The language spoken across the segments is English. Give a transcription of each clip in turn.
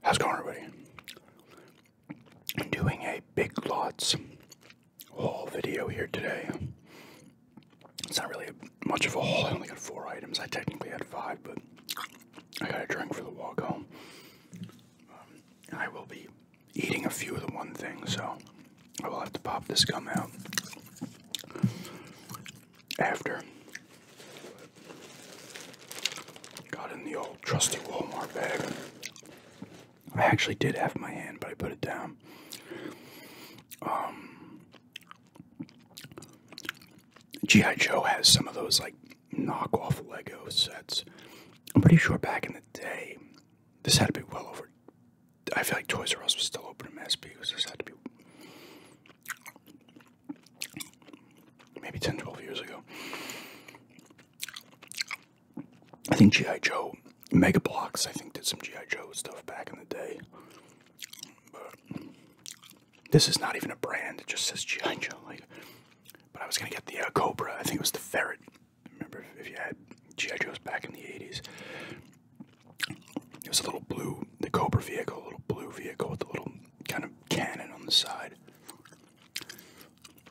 How's it going, everybody? I'm doing a Big Lots haul video here today. It's not really much of a haul. I only got 4 items. I technically had 5, but I got a drink for the walk home. I will be eating a few of the one thing, so I will have to pop this gum out after. Got in the old trusty Walmart bag. I actually did have my hand, but I put it down. G.I. Joe has some of those like knockoff Lego sets. I'm pretty sure back in the day, this had to be well over. I feel like Toys R Us was still open in Mass because this had to be maybe 10, 12 years ago. I think G.I. Joe, Mega Bloks, I think did some G.I. Joe stuff back in the day. But this is not even a brand, it just says G.I. Joe. But I was going to get the Cobra, I think it was the Ferret. Remember if you had G.I. Joes back in the 80s. It was a little blue, the Cobra vehicle, a little blue vehicle with a little kind of cannon on the side.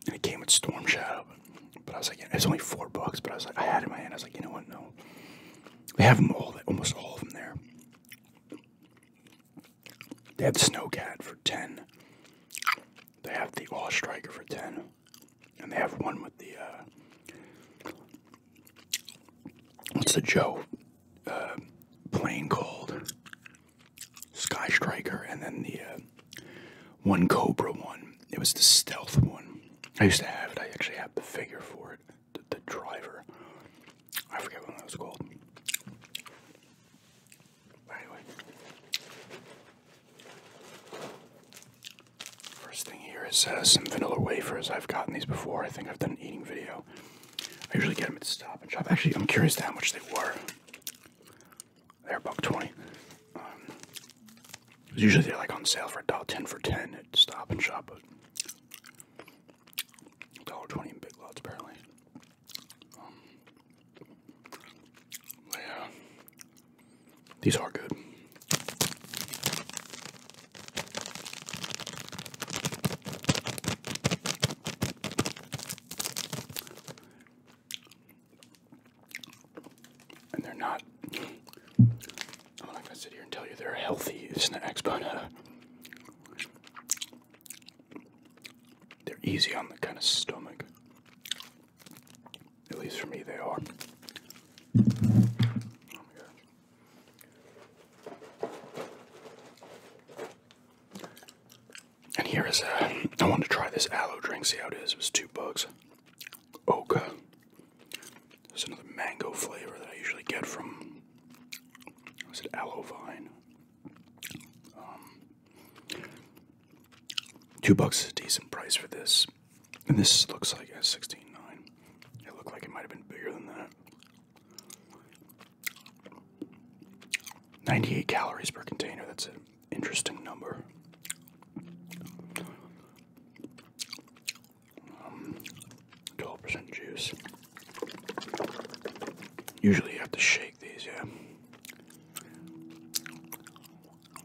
And it came with Storm Shadow. But I was like, it's only $4, but I was like, I had it in my hand, I was like, you know what, no. They have them all, almost all of them there. They have the Snowcat for 10. They have the Awe Striker for 10. And they have one with the, what's the Joe plane called? Sky Striker. And then the one Cobra one. It was the stealth one. I used to have it. I actually have the figure for it. The driver. I forget what that was called. Anyway. First thing here is some vanilla wafers. I've gotten these before. I think I've done an eating video. I usually get them at Stop and Shop. Actually, I'm curious to how much they were. They're $1.20. Usually they're like on sale for $1.10 for 10 at Stop and Shop, but $1.20 in Big Lots apparently. Yeah, these are good. And they're not, I'm not going to sit here and tell you they're healthy snacks, but they're easy on the kind of stomach. At least for me, they are. And here is I wanted to try this aloe drink, see how it is. It was $2. Oka. There's another mango flavor that I usually get from, was it Aloe Vine? $2 is a decent price for this. And this looks like a 16.9. It looked like it might have been bigger than that. 98 calories per container, that's an interesting number. 12% juice. Usually you have to shake these, yeah.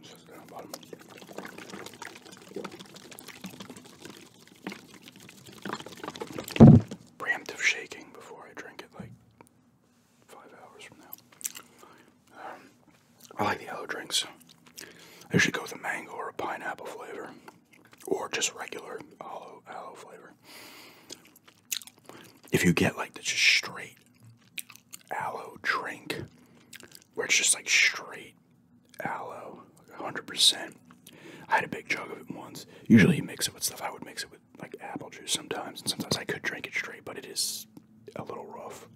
Just down the bottom. Preemptive shaking before I drink it, like 5 hours from now. I like the aloe drinks. I usually go with a mango or a pineapple flavor, or just regular aloe flavor. If you get like the just straight aloe drink, where it's just like straight aloe, 100%. I had a big jug of it once. Usually you mix it with stuff. I would mix it with like apple juice sometimes, and sometimes I could drink it straight, but it is a little rough.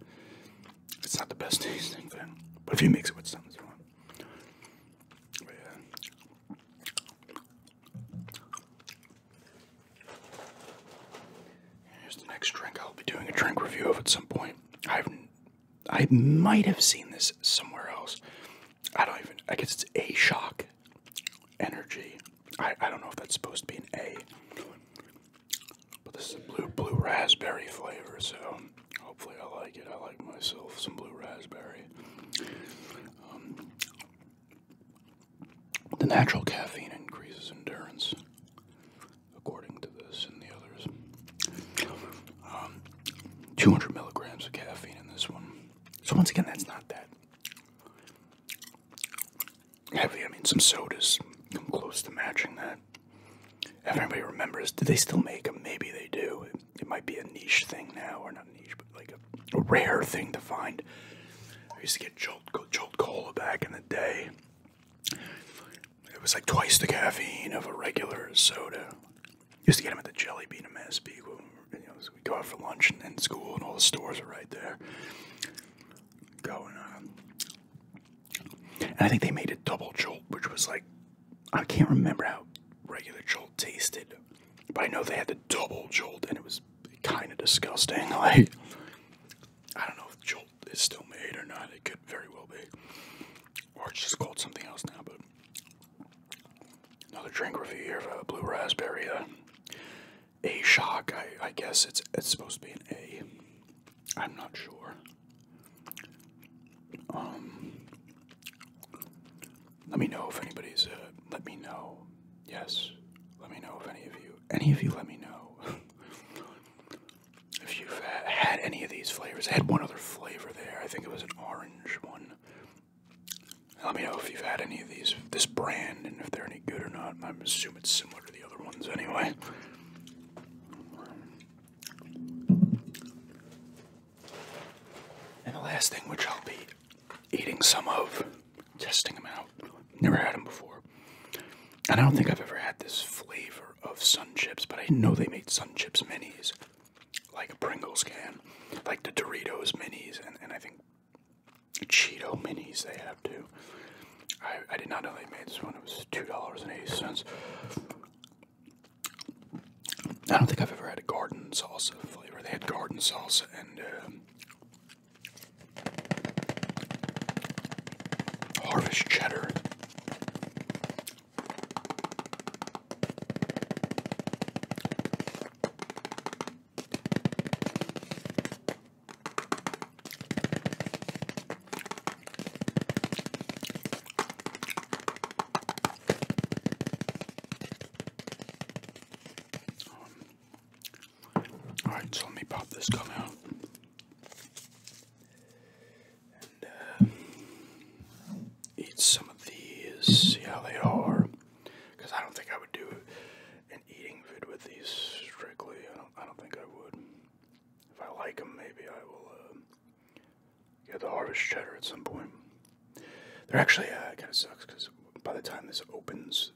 It's not the best tasting thing, but if you mix it with something, it's fine. But yeah. Here's the next drink. I'll be doing a drink review of at some point. I might have seen this somewhere else. I guess it's A-Shock Energy. I don't know if that's supposed to be an A. But this is a blue raspberry flavor, so hopefully I like it. I like myself some blue raspberry. The natural caffeine increases endurance, according to this and the others. 200 milligrams of caffeine in this one. So once again, that's not that heavy. I mean, some sodas come close to matching that. If anybody remembers, do they still make them? Maybe they do. It might be a niche thing now, or not niche, but like a rare thing to find. I used to get Jolt Cola back in the day. It was like twice the caffeine of a regular soda. Used to get them at the Jelly Bean in Massapequa. So we go out for lunch in school, and all the stores are right there. Going on. And I think they made a double Jolt, which was like, I can't remember how regular Jolt tasted, but I know they had the double Jolt, and it was kind of disgusting. Like, I don't know if Jolt is still made or not. It could very well be, or it's just called something else now. But another drink review here of Blue Raspberry. A shock. I guess it's supposed to be an A. I'm not sure. Let me know if anybody's. Let me know. Yes. Let me know if any of you let me know if you've had any of these flavors. I had one other flavor there. I think it was an orange one. Let me know if you've had any of this brand, and if they're any good or not. I assume it's similar to the other ones anyway. And the last thing, which I'll be eating some of, testing them out. Never had them before. And I don't think I've ever had this flavor of Sun Chips, but I didn't know they made Sun Chips minis, like a Pringles can, like the Doritos minis, and I think Cheeto minis they have too. I did not know they made this one. It was $2.80. I don't think I've ever had a garden salsa flavor. They had garden salsa and harvest cheddar. Alright, so let me pop this gum out. And eat some of these, see how they are. Because I don't think I would do an eating vid with these strictly. I don't think I would. If I like them, maybe I will get the harvest cheddar at some point. They're actually, it kind of sucks because by the time this opens,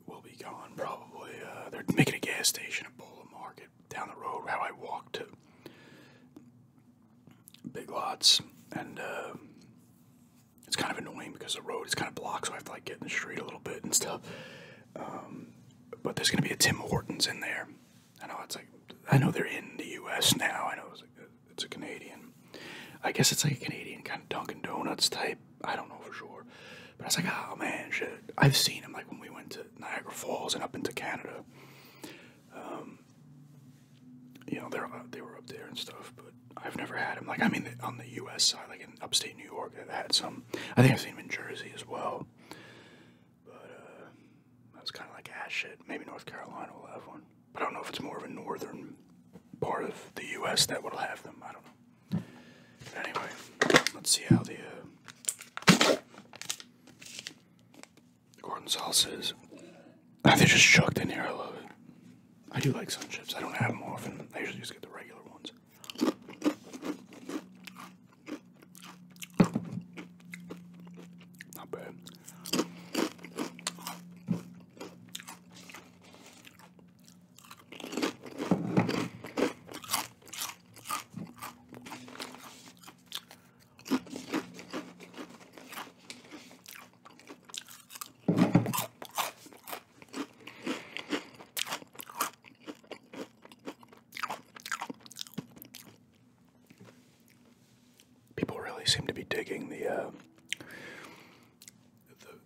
we'll be gone probably. They're making a gas station at Bola Market down the road, how I walk to Big Lots, and it's kind of annoying because the road is kind of blocked, so I have to like get in the street a little bit and stuff. But there's going to be a Tim Hortons in there. I know they're in the U.S. now. I know it's a Canadian. I guess it's like a Canadian kind of Dunkin' Donuts type. I don't know for sure. But I was like, oh man, shit. I've seen them like when we went to Niagara Falls and up into Canada. They were up there and stuff, but I've never had them. Like, I mean, on the U.S. side, like in upstate New York, I've had some. I think I've seen them in Jersey as well. But I was kind of like, shit, maybe North Carolina will have one. But I don't know if it's more of a northern part of the U.S. that will have them. I don't know. But anyway, let's see how the garden salsa is. They're just chucked in here. I love it. I do like Sun Chips. I don't have them often. I usually just get the regular ones. Not bad. Seem to be digging the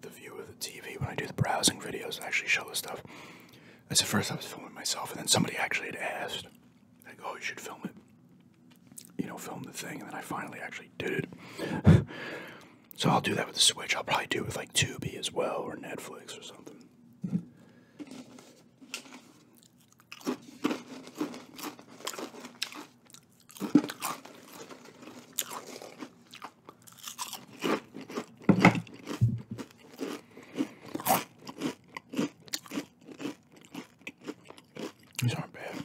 view of the TV when I do the browsing videos. I actually show this stuff. That's at first I was filming myself, and then somebody actually had asked, like, "Oh, you should film it. Film the thing." And then I finally actually did it. So I'll do that with the Switch. I'll probably do it with like Tubi as well, or Netflix or something. These aren't bad.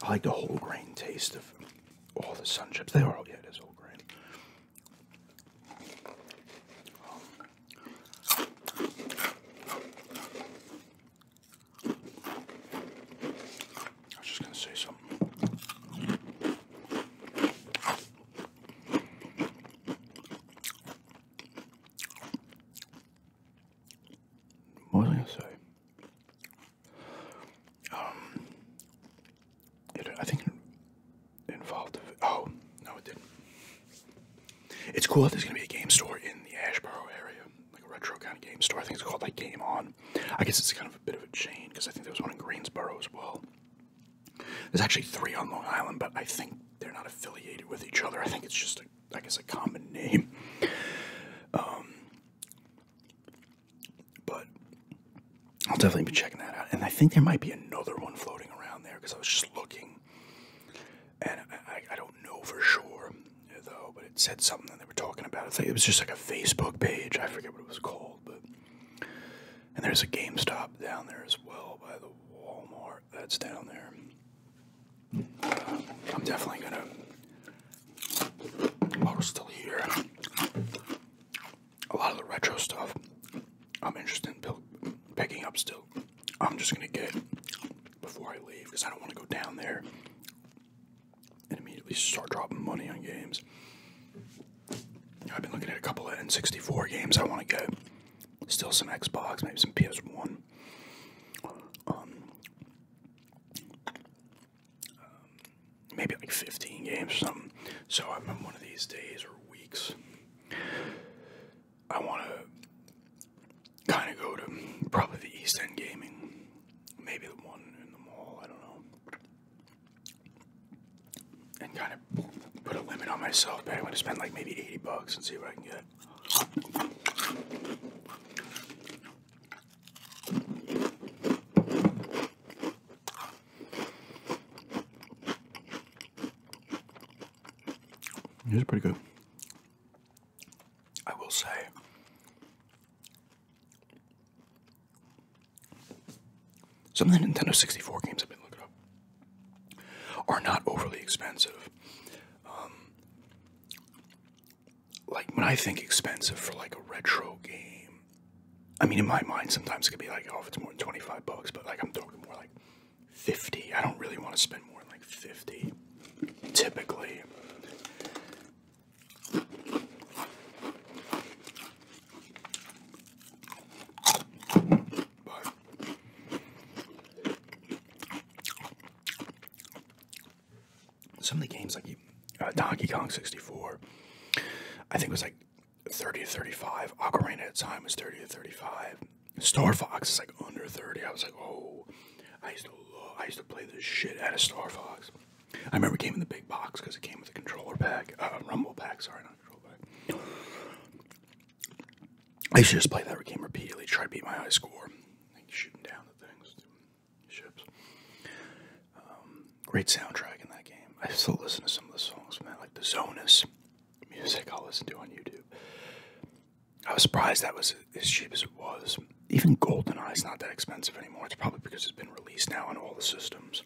I like the whole grain taste of all the Sun Chips. They are, yeah, it is whole grain. I was just going to say something. What was I going to say? I think it involved. Oh, no, it didn't. It's cool that there's going to be a game store in the Ashboro area, like a retro kind of game store. I think it's called like Game On. I guess it's kind of a bit of a chain because I think there was one in Greensboro as well. There's actually 3 on Long Island, but I think they're not affiliated with each other. I think it's just, I guess, a common name. But I'll definitely be checking that out. And I think there might be another one floating around there because I was just looking. And I don't know for sure, though, but it said something that they were talking about. It's like, it was just like a Facebook page. I forget what it was called. And there's a GameStop down there as well by the Walmart. That's down there. I'm definitely going to, while we're still here, a lot of the retro stuff I'm interested in picking up still. I'm just going to get before I leave because I don't want to go down there and immediately start dropping money on games. I've been looking at a couple of N64 games I want to get. Still some Xbox, maybe some PS1. Maybe like 15 games or something. So I'm on one of these days or weeks. I want to kind of go to probably the East End Gaming. Maybe the one in the mall, I don't know. And kind of put a limit on myself. But I'm going to spend like maybe $80 and see what I can get. It was pretty good. I will say. Some of the Nintendo 64 games I've been looking up are not overly expensive. Like, when I think expensive for like a retro game, I mean, in my mind, sometimes it could be like, oh, if it's more than $25, but like, I'm talking more like 50. I don't really want to spend more than like 50, typically. Some of the games, like Donkey Kong 64, I think it was like 30 to 35. Ocarina at the time was 30 to 35. Star Fox is like under 30. I was like, oh, I used to play the shit out of Star Fox. I remember it came in the big box because it came with a controller pack, rumble pack. Sorry, not controller pack. I used to just play that game repeatedly, try to beat my high score, like shooting down the things, ships. Great soundtrack in that game. I still listen to some of the songs from that, like the Zonus music I'll listen to on YouTube. I was surprised that was as cheap as it was. Even GoldenEye's not that expensive anymore. It's probably because it's been released now on all the systems.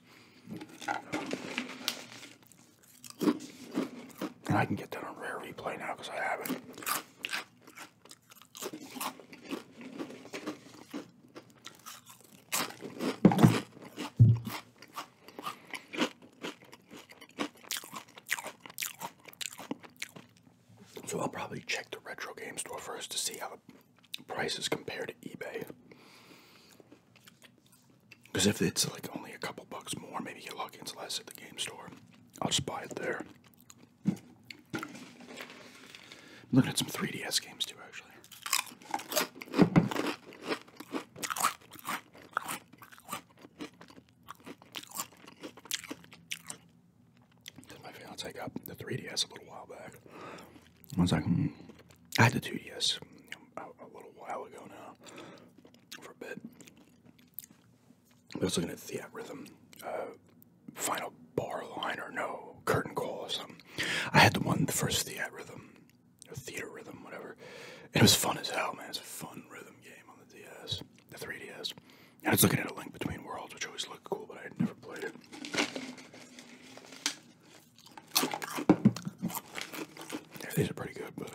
And I can get that on Rare Replay now because I have it. So I'll probably check the retro game store first to see how the prices compare to eBay. Because if it's like only a couple bucks more, maybe get lucky it's less at the game store. I'll just buy it there. I'm looking at some 3DS games too, actually. My fiance got the 3DS 3DS a little while back. I was like, I had the 2DS a little while ago now, for a bit. I was looking at Theatrhythm, Final Bar Line, or no, Curtain Call or something. I had the first Theatrhythm, or Theater Rhythm, whatever. And it was fun as hell, man. It's a fun rhythm game on the DS, the 3DS. And I was looking at A Link Between Worlds, which always looked cool, but I had never played it. Yeah, these are pretty good, but